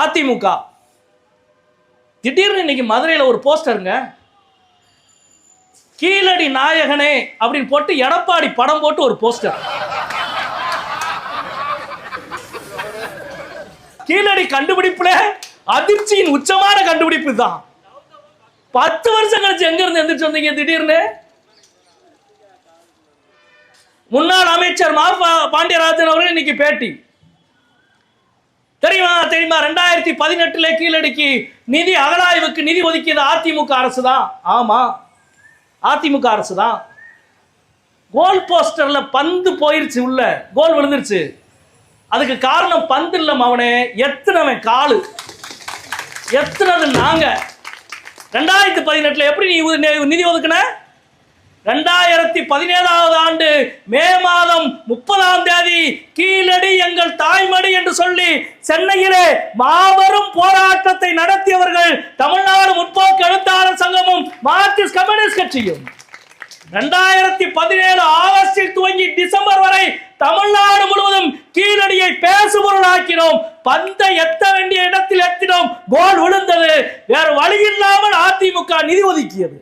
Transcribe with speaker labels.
Speaker 1: அதிமுக திடீர்னு இன்னைக்கு மதுரையில் ஒரு போஸ்டருங்க, கீழடி நாயகனே அப்படின்னு போட்டு எடப்பாடி படம் போட்டு ஒரு போஸ்டர். கீழடி கண்டுபிடிப்புல அதிர்ச்சியின் உச்சமான கண்டுபிடிப்பு தான். 10 வருஷம் கழிச்சு எங்க இருந்து எந்திரிச்சு வந்தீங்க திடீர்னு? முன்னாள் அமைச்சர் மா பாண்டியராஜன் அவர்கள் இன்னைக்கு பேட்டி. தெரியுமா 2018 கீழடிக்கு நிதி அகழாய்வுக்கு நிதி ஒதுக்கியது அதிமுக அரசு தான். ஆமா, அதிமுக அரசு தான். கோல் போஸ்டர்ல பந்து போயிருச்சு, உள்ள கோல் விழுந்துருச்சு. அதுக்கு காரணம் பந்து இல்ல மவனே, எத்தனவன் காலு, எத்தனது நாங்க. 2018 எப்படி நீ நிதி ஒதுக்குன? 2017 ஆண்டு மே மாதம் 30 கீழடி எங்கள் தாய்மடி என்று சொல்லி சென்னையிலே மாபெரும் போராட்டத்தை நடத்தியவர்கள் தமிழ்நாடு முற்போக்கு எழுத்தாளர் சங்கமும் மார்க்சிஸ்ட் கம்யூனிஸ்ட் கட்சியும். 2017 ஆகஸ்டில் துவங்கி டிசம்பர் வரை தமிழ்நாடு முழுவதும் கீழடியை பேசுபொருளாக்கினோம். பந்தை எத்த வேண்டிய இடத்தில் எத்தினோம், கோல் விழுந்தது. வேறு வழி இல்லாமல் அதிமுக நிதி ஒதுக்கியது.